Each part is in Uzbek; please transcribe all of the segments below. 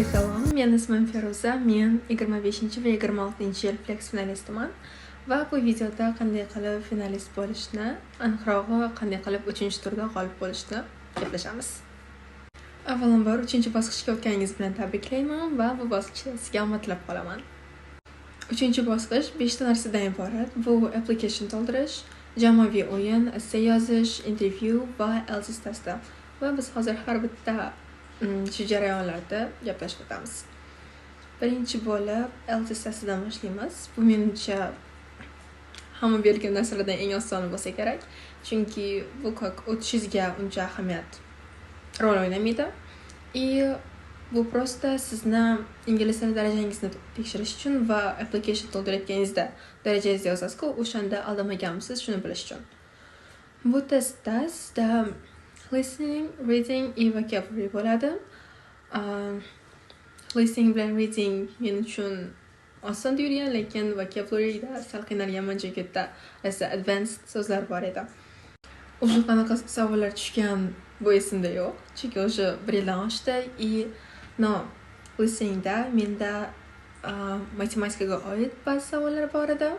Assalom, men ismim Feruza, men 25 va 26 yil Flex finalistiman va bu videoda qanday qilib finalist bo'lishni, aniqrog'i qanday qilib 3-turda g'olib bo'lishni gaplashamiz. Avvalambor 3-bosqichga o'tganingiz bilan tabriklayman va bu bosqichda sizga omad tilab qolaman. 3-bosqich 5 ta narsadan iborat. Bu application to'ldirish, jamoaviy o'yin, essay yozish, intervyu va LTS testi. Va biz hozir har bitta shu jarayonlarda gaplashib o'tamiz. Birinchi bo'lib LTS testidan boshlaymiz. Bu menimcha hamma bergan narsalardan eng osoni bo'lsa kerak, chunki bu o'tishingizga uncha ahamiyat rol o'ynamaydi. Bu prosta sizni ingliz tili darajangizni tekshirish uchun va application to'ldirayotganingizda darajangizni yozasiz-ku, o'shanda aldamaganmisiz shuni bilish uchun. Bu testda sizda listening, reading va vocabulary bo'ladi. Listening bilan reading men uchun oson tuyulgan, lekin vocabularyda sal qiynalganman, chunki advanced so'zlar bor edi. O'sha qanaqa savollar tushgan bu esimda yo'q, chunki o'sha 1 yildan oshdi. Listeningda menda matematikaga oid ba'zi savollar bor edi.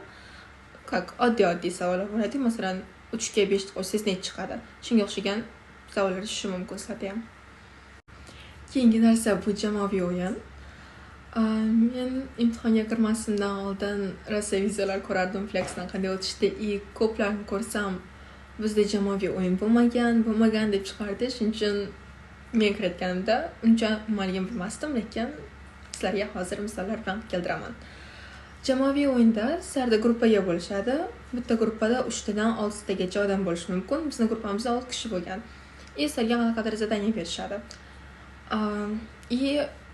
Oddiy savollar bor edi. Masalan, 3 ga 5 qo'shsangiz nechta chiqadi? Shunga o'xshagan savollar tushishi mumkin sizlarda ham. Keyingi narsa bu jamoaviy o'yin. Men imtihonga kirmasimdan oldin rosa videolar ko'rardim Flexdan qanday o'tishdi. Ko'plarni ko'rsam bizda jamoaviy o'yin bo'lmagan deb chiqardi. Shuning uchun men kiritganimda uncha nimaligini bilmasdim, lekin sizlarga hozir misollar bilan keltiraman. Jamoaviy o'yinda sizlarda gruppaga bo'lishadi. Bitta gruppada 3 tadan 6 tagacha odam bo'lishi mumkin. Bizning gruppamizda 6 kishi bo'lgan. Sizlarga qanaqadir zadaniya berishadi.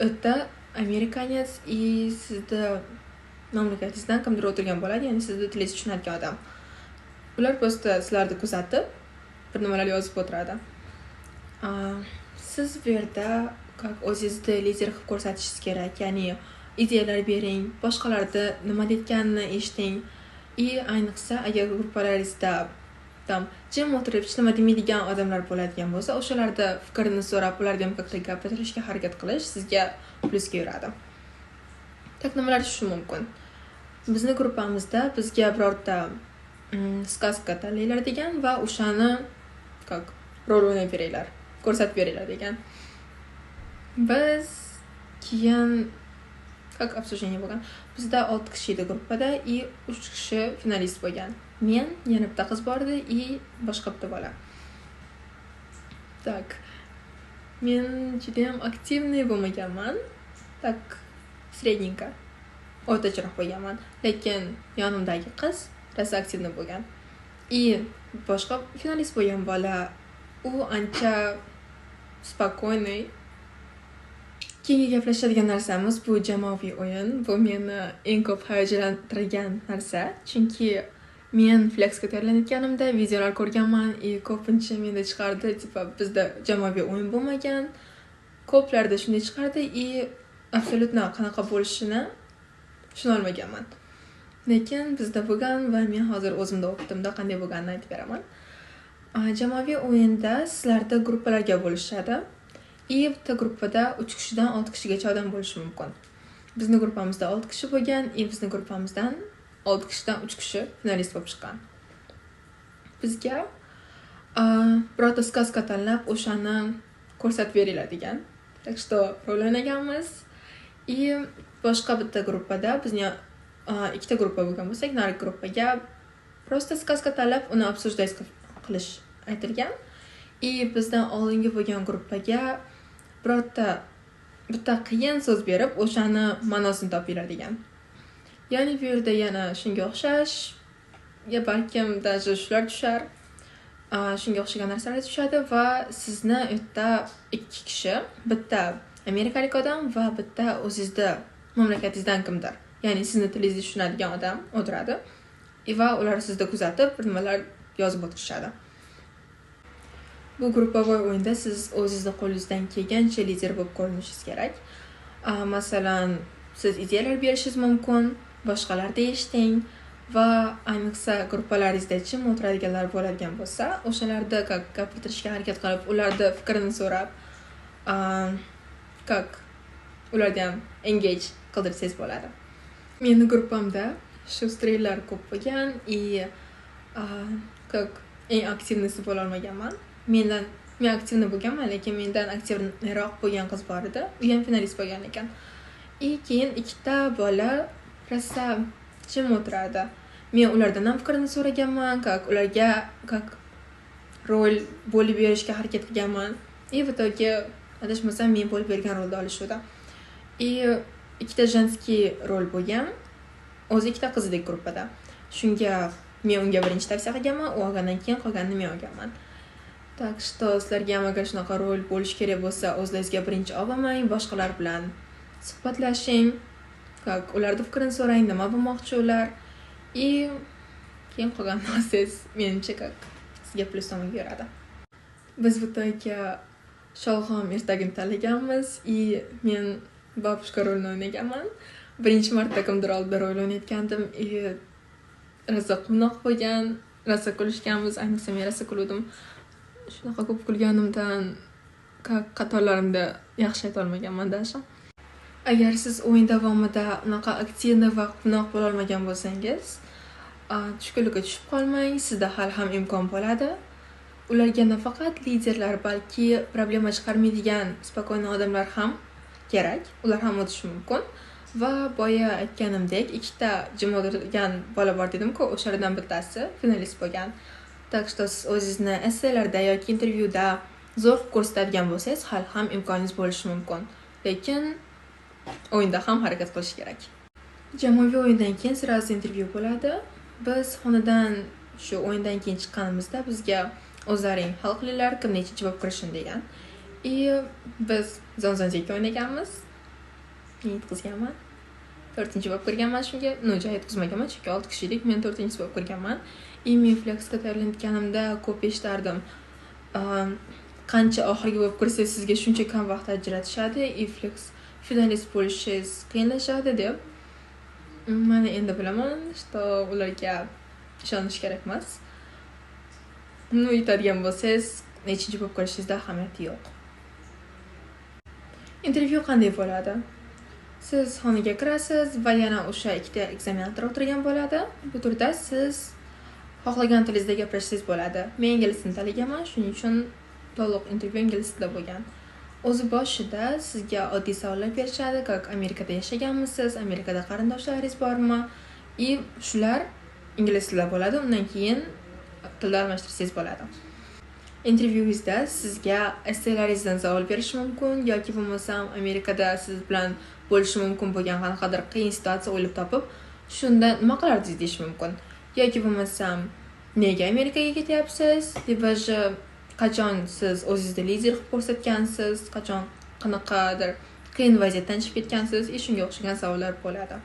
O'ta amerikanец sizda mamlakatingizdan kimdir o'tirgan bo'ladi, ya'ni sizni tilingizni tushunadigan odam. Ular prosta sizlarni kuzatib, bir nimalar yozib o'tiradi. Siz bu yerda o'zingizni lider qilib ko'rsatishingiz kerak, ya'ni ideyalar bering, boshqalarda nima deyotganini eshiting. Ayniqsa agar gruppalaringizda jim o'tirib hech nima demaydigan odamlar bo'ladigan bo'lsa, o'shalarda fikrini so'rab, ularga ham gapirishga harakat qilish sizga plusga yuradi. Nimalar tushishi mumkin. Bizning gruppamizda bizga birorta сказка tanlaylar degan va o'shani rol o'ynab beringlar, ko'rsatib beringlar degan. Biz keyin обсуждение bo'lgan. Bizda 6 kishi edi gruppada, 3 kishi finalist bo'lgan. Men, yana bitta qiz bor edi, boshqa bitta bola. Men juda ham aktivniy bo'lmaganman. Srednenько. O'rtacharoq bo'lganman, lekin yonimdagi qiz rosa aktivniy bo'lgan. Boshqa finalist bo'lgan bola, u ancha spokойный. Keyingi gaplashadigan narsamiz bu jamoaviy o'yin. Bu meni eng ko'p hayajonlantirgan narsa, chunki men Flexga tayyorlanayotganimda videolar ko'rganman, ko'pincha menda chiqardi, bizda jamoaviy o'yin bo'lmagan. Ko'plarda shunday chiqardi, absolutno qanaqa bo'lishini tushuna olmaganman. Lekin bizda bo'lgan va men hozir o'zimda o'qitdimda qanday bo'lganini aytib beraman. Jamoaviy o'yinda sizlarda gruppalarga bo'lishadi. Bitta gruppada 3 kishidan 6 kishigacha odam bo'lishi mumkin. Bizning gruppamizda 6 kishi bo'lgan, bizning gruppamizdan 6 kishidan 3 kishi finalist bo'lib chiqqan. Bizga birorta сказка tanlab, o'shani ko'rsatib beringlar degan. Так что rol o'ynaganmiz. Boshqa bitta gruppada bizning 2 ta gruppa bo'lgan bo'lsak, nari gruppaga prosta сказка tanlab, uni обсуждать qilish aytilgan. Bizdan oldingi bo'lgan gruppaga bitta qiyin so'z berib, o'shani ma'nosini topinglar degan. Ya'ni bu yerda yana shunga o'xshash, balkim даже shular tushar. Shunga o'xshagan narsalar tushadi va sizni u yerda 2 kishi, bitta amerikalik odam va bitta o'zingizda mamlakatingizdan kimdir, ya'ni sizni tilingizni tushunadigan odam o'tiradi va ular sizni kuzatib, bir nimalar yozib o'tirishadi. Bu gruppaviy o'yinda siz o'zingizning qo'lingizdan kelgancha lider bo'lib ko'rinishingiz kerak. Masalan, siz ideyalar berishingiz mumkin, boshqalarni eshiting va ayniqsa gruppalaringizda jim o'tiradiganlar bo'ladigan bo'lsa, o'shalarda gapirtirishga harakat qilib, ularning fikrini so'rab, ularda ham engage qildirsangiz bo'ladi. Meni gruppamda shu streylar ko'p bo'lgan как eng aktivnisi bo'la olmaganman. Men aktivni bo'lganman, lekin mendan aktivroq bo'lgan qiz bor edi. U ham finalist bo'lgan ekan. Keyin ikkita bola rosa jim o'tiradi. Men ulardan ham fikrini so'raganman, ularga rol bo'lib berishga harakat qilganman. В итоге adashmasam men bo'lib bergan rolni olishuvdi. Ikkita женский rol bo'lgan. O'zi ikkita qizdek gruppada. Shunga men unga birinchi tavsiya qilganman, u olgandan keyin qolganini men olganman. Так что sizlarga ham agar shunaqa rol bo'lish kerak bo'lsa, o'zlaringizga birinchi olmang, boshqalar bilan suhbatlashing, ularning fikrini so'rang, nima bo'lmoqchi ular. Keyin qolgan narsangiz menimcha sizga plus tomonga yuradi. Biz bu to'yga Sholg'om ertagini tanlaganmiz men babushka rolini o'ynaganman. Birinchi marta kimdir oldida rol o'ynayotgandim. Rosa quvnoq bo'lgan, rosa kulishganmiz, ayniqsa men rosa kuldim. Shunaqa ko'p kulganimdan qatorlarimda yaxshi ayta olmaganman dasha. Agar siz o'yin davomida unaqa aktivni va quvnoq bo'la olmagan bo'lsangiz, tushkunlikka tushib qolmang, sizda hali ham imkon bo'ladi. Ularga nafaqat liderlar, balki problema chiqarmaydigan spokойный odamlar ham kerak. Ular ham o'tishi mumkin. Va boya aytganimdek, ikkita jim o'tirgan bola bor dedim-ku, o'shalardan bittasi finalist bo'lgan. Так что siz o'zingizni essaylarda yoki intervyuda zo'r ko'rsatadigan bo'lsangiz, hali ham imkoningiz bo'lishi mumkin. Lekin o'yinda ham harakat qilish kerak. Jamoaviy o'yindan keyin sirasi intervyu bo'ladi. Biz xonadan shu o'yindan keyin chiqqanimizda bizga o'zlaring hal qilinglar, kim nechinchi bo'lib kirishin degan. Biz zonzonzekka o'ynaganmiz. Men yutqizganman. 4-chi bo'lib kirganman shunga. Joy yutqizmaganman, chunki 6 kishilik, men 4-chi bo'lib kirganman. Men flexga tayyorlanayotganimda ko'p eshitardim. Qancha oxirgi bo'lib kirsangiz sizga shuncha kam vaqt ajratishadi, flex finalist bo'lishingiz qiyinlashadi deb. Mana endi bilaman, что ularga ishonish kerak emas. Yutadigan bo'lsangiz, nechinchi bo'lib kirishingizda ahamiyati yo'q. Intervyu qanday bo'ladi? Siz xonaga kirasiz va yana o'sha ikkita ekzaminator o'tirgan bo'ladi. Bu turda siz xohlagan tilingizda gapirishingiz bo'ladi. Men ingliz tilini tanlaganman, shuning uchun to'liq intervyu ingliz tilida bo'lgan. O'zi boshida sizga oddiy savollar berishadi, Amerikada yashaganmisiz, Amerikada qarindoshlaringiz bormi? Shular ingliz tilida bo'ladi. Undan keyin tilda almashtirsangiz bo'ladi. Intervyungizda sizga essaylaringizdan savol berish mumkin yoki bo'lmasam Amerikada siz bilan bo'lishi mumkin bo'lgan qanaqadir qiyin situatsiya o'ylab topib, shunda nima qilardingiz deyish mumkin. Yoki bo'lmasam nega Amerikaga ketyapsiz? Debaji qachon siz o'zingizda lider qilib ko'rsatgansiz, qachon qanaqadir qiyin vaziyatdan chiqib ketgansiz, shunga o'xshagan savollar bo'ladi.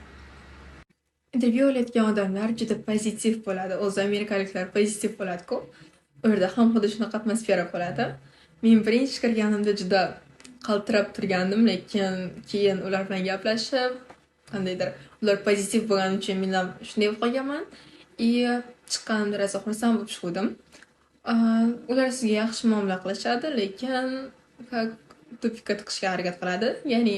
Intervyu olayotgan odamlar juda pozitiv bo'ladi. O'zi amerikaliklar pozitiv bo'ladi-ku. U yerda ham xuddi shunaqa atmosfera bo'ladi. Men birinchi kirganimda juda qaltirab turgandim, lekin keyin ular bilan gaplashib, qandaydir ular pozitiv bo'lgani uchun men ham shunday bo'lib qolganman. Chiqqanimda rosa xursand bo'lib chiqdim. Ular sizga yaxshi muomala qilishadi, lekin tupikka tiqishga harakat qiladi. Ya'ni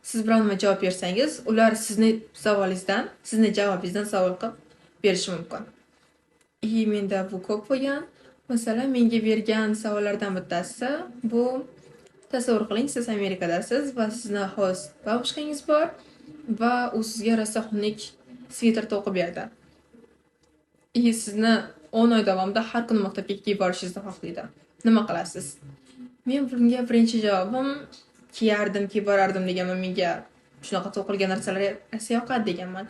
siz biror nima javob bersangiz, ular sizni javobingizdan savol qilib berishi mumkin. Menda bu ko'p bo'lgan. Masalan, menga bergan savollardan bittasi bu: tasavvur qiling, siz Amerikadasiz va sizni host babushkangiz bor va u sizga rosa xunuk sviter to'qib berdi. Sizni 10 oy davomida har kuni maktabga kiyib borishingizni xohlaydi. Nima qilasiz? Men bunga birinchi javobim kiyardim, kiyib borardim deganman. Menga shunaqa to'qilgan narsalar yoqadi deganman.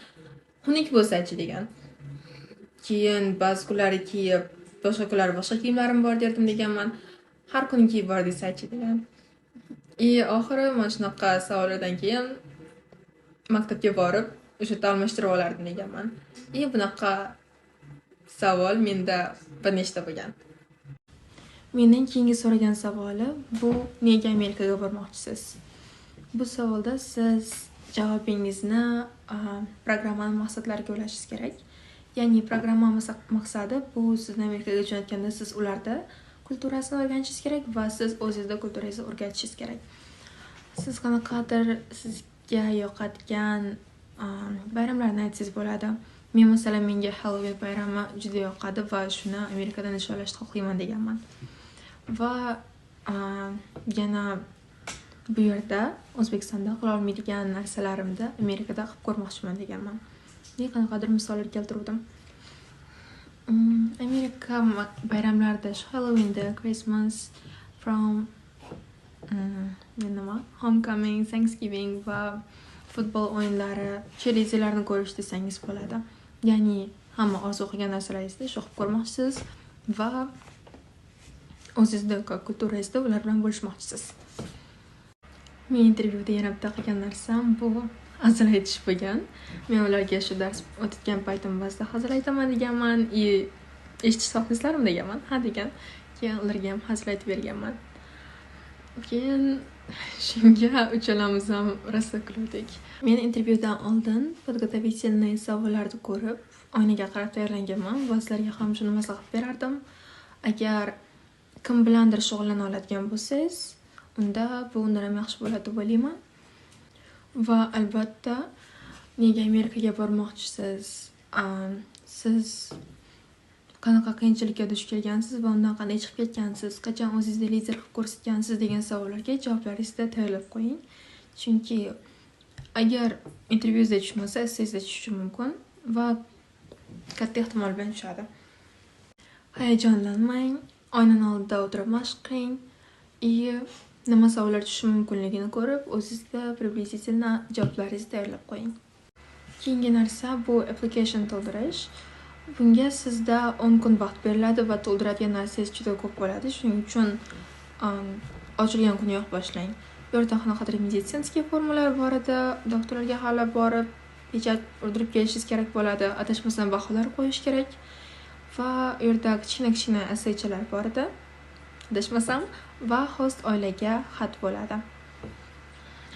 Xunuk bo'lsa-chi degan. Keyin ba'zi kunlari kiyib, boshqa kunlari boshqa kiyimlarim bor derdim deganman. Har kuni kiyib bor desa-chi degan. Oxiri mana shunaqa savollardan keyin maktabga borib, o'sha almashtirib olardim deganman. Bunaqa savol menda bir nechta bo'lgan. Mendan keyingi so'ragan savoli bu: nega Amerikaga bormoqchisiz? Bu savolda siz javobingizni programmaning maqsadlariga ulashingiz kerak. Ya'ni programma maqsadi bu sizni Amerikaga jo'natganda siz ularda kulturasini o'rganishingiz kerak va siz o'zingizda kulturangizni o'rgatishingiz kerak. Siz qanaqadir sizga yoqadigan bayramlarni aytsangiz bo'ladi. Men masalan menga Halloween bayrami juda yoqadi va shuni Amerikada nishonlashni xohlayman deganman. Va yana bu yerda O'zbekistonda qila olmaydigan narsalarimni Amerikada qilib ko'rmoqchiman deganman. Qanaqadir misollar keltirdim. Amerika bayramlarida Halloween'da, Christmas, Homecoming, Thanksgiving va futbol o'yinlari, cheerleaderlarni ko'rish desangiz bo'ladi. Ya'ni hamma orzu qilgan narsalaringizni shu qilib ko'rmoqchisiz va o'zingizda kulturangizda ular bilan bo'lishmoqchisiz. Men intervyuda yana bitta qilgan narsam bu hazil aytish bo'lgan. Men ularga shu dars o'tgan paytim ba'zida hazil aytaman deganman, eshitish xohlaysizlarmi deganman. Ha degan. Keyin ularga ham hazil aytib berganman. Keyin shunga uchalamiz ham rosa kuldik. Men intervyudan oldin подготовительный savollarni ko'rib, oynaga qarab tayyorlanganman va sizlarga ham shuni maslahat berardim. Agar kim bilandir shug'ullana oladigan bo'lsangiz, unda bu undan ham yaxshi bo'ladi deb o'ylayman. Va albatta, nega Amerikaga bormoqchisiz? Siz qanaqa qiyinchilikka duch kelgansiz va undan qanday chiqib ketgansiz? Qachon o'zingizni lider qilib ko'rsatgansiz degan savollarga javoblaringizni tayyorlab qo'ying. Chunki agar intervyuda tushmasa, essayda tushishi mumkin va katta ehtimol bilan tushadi. Hayajonlanmang, oynaning oldida o'tirib mashq qiling. Nima savollar tushishi mumkinligini ko'rib, o'zingizga приблизительно javoblaringizni tayyorlab qo'ying. Keyingi narsa bu application to'ldirish. Bunga sizda 10 kun vaqt beriladi va to'ldiradigan narsangiz juda ko'p bo'ladi. Shuning uchun ochilgan kuniyoq boshlang. Bu yerda qanaqadir meditsinskiy formalar bor edi, doktorlarga hali borib, pechat urdirib kelishingiz kerak bo'ladi. Adashmasam baholar qo'yish kerak. Va u yerda kichkina essaychalar bor edi. Adashmasam va host oilaga xat bo'ladi.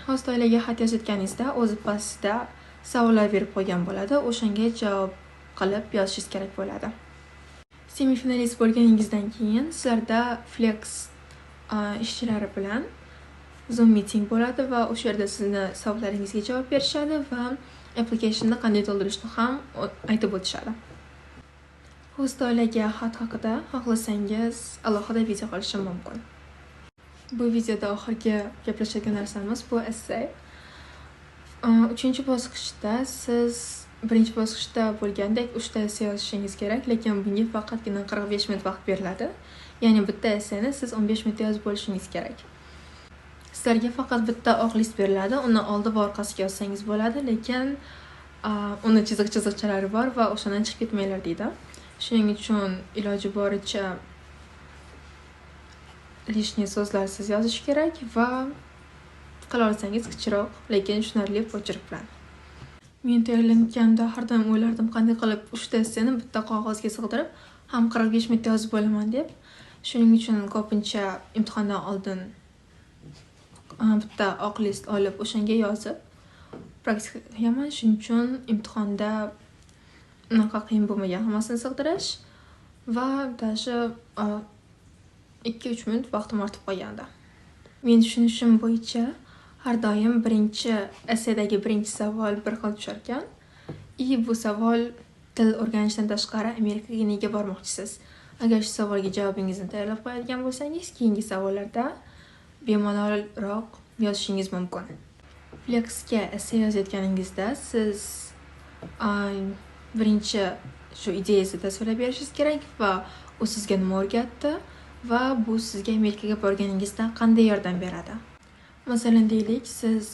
Host oilaga xat yozayotganingizda o'zi pastda savollar berib qo'ygan bo'ladi. O'shanga javob qilib yozishingiz kerak bo'ladi. Semifinalist bo'lganingizdan keyin sizlarda Flex ishchilari bilan Zoom meeting bo'ladi va o'sha yerda sizni savollaringizga javob berishadi va applicationni qanday to'ldirishni ham aytib o'tishadi. Host oilaga xat haqida xohlasangiz alohida video qilishim mumkin. Bu videoda oxirgi gaplashadigan narsamiz bu essay. 3-bosqichda siz birinchi bosqichda bo'lgandek 3 ta essay yozishingiz kerak, lekin bunga faqatgina 45 minut vaqt beriladi. Ya'ni bitta essayni siz 15 minutda yozib bo'lishingiz kerak. Sizlarga faqat bitta oq list beriladi, uni oldi va orqasiga yozsangiz bo'ladi, lekin uni chiziqchalari bor va o'shadan chiqib ketmanglar deydi. Shuning uchun iloji boricha lishniy so'zlarsiz yozish kerak va qila olsangiz kichikroq, lekin tushunarli pochirk bilan. Men tayyorlanayotganda har doim o'ylardim qanday qilib 3 ta essayni bitta qog'ozga sig'dirib, ham 45 minutda yozib bo'laman deb. Shuning uchun ko'pincha imtihondan oldin bitta oq list olib, o'shanga yozib praktika qilaman. Shuning uchun imtihonda unaqa qiyin bo'lmagan hammasini sig'dirish va dashi 2-3 minut vaqtim ortib qolganda. Men tushunishim bo'yicha har doim birinchi essaydagi birinchi savol bir xil tushar ekan. Bu savol til o'rganishdan tashqari Amerikaga nega bormoqchisiz? Agar shu savolga javobingizni tayyorlab qo'yadigan bo'lsangiz, keyingi savollarda bemalolroq yozishingiz mumkin. Flexga essay yozayotganingizda siz birinchi shu ideyangizni tasvirlab berishingiz kerak va u sizga nima o'rgatdi va bu sizga Amerikaga borganingizda qanday yordam beradi. Masalan deylik, siz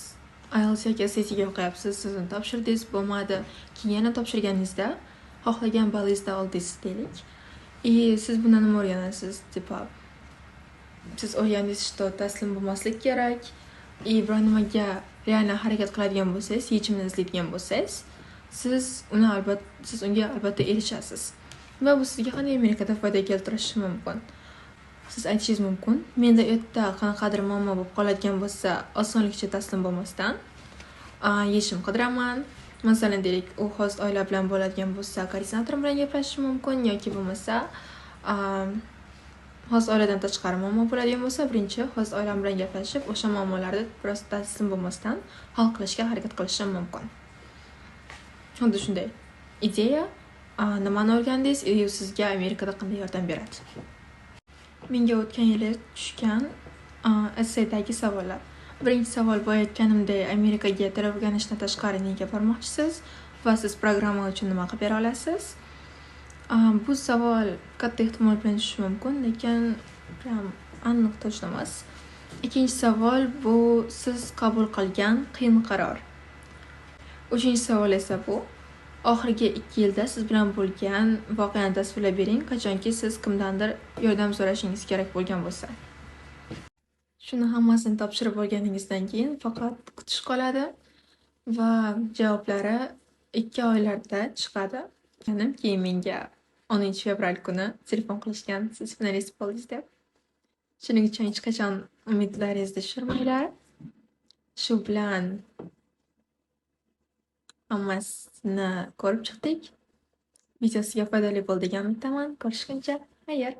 IELTS yoki SATga o'qiyapsiz, siz uni topshirdingiz, bo'lmadi, keyin yana topshirganingizda xohlagan ballingizni oldingiz deylik. Siz bundan nima o'rganasiz? Siz o'rgandingiz, что taslim bo'lmaslik kerak. Biror nimaga real harakat qiladigan bo'lsangiz, yechimini izlaydigan bo'lsangiz, siz unga albatta erishasiz. Va bu sizga qanday Amerikada foyda keltirishi mumkin. Siz aytishingiz mumkin, menda u yerda qanaqadir muammo bo'lib qoladigan bo'lsa, osonlikcha taslim bo'lmasdan yechim qidiraman. Masalan deylik, u host oila bilan bo'ladigan bo'lsa, koordinator bilan gaplashish mumkin yoki bo'lmasa xos oiladan tashqari muammo bo'ladigan bo'lsa, birinchi xos oilam bilan gaplashib, o'sha muammolarni biroz taslim bo'lmasdan hal qilishga harakat qilishim mumkin. Xuddi shunday. Ideya nimani o'rgandingiz, u sizga Amerikada qanday yordam beradi? Menga o'tgan yili tushgan esseydagi savollar. Birinchi savol bu aytganimdek, Amerikaga til o'rganishdan tashqari nega bormoqchisiz va siz programma uchun nima qilib bera olasiz? Bu savol katta ehtimol bilan tushishi mumkin, lekin aniq точно emas. Ikkinchi savol bu siz qabul qilgan qiyin qaror. Uchinchi savol esa bu oxirgi 2 yilda siz bilan bo'lgan voqeani tasvirlab bering, qachonki siz kimdandir yordam so'rashingiz kerak bo'lgan bo'lsa. Shuni hammasini topshirib bo'lganingizdan keyin faqat kutish qoladi va javoblari 2 oylarda chiqadi. Keyin menga 10-fevral kuni telefon qilishgan, siz finalist bo'ldingiz deb. Shuning uchun hech qachon umidlaringizni tushirmanglar. Shu bilan hammasini ko'rib chiqdik. Videosiga foydali bo'ldi degan umiddaman. Ko'rishguncha, xayr.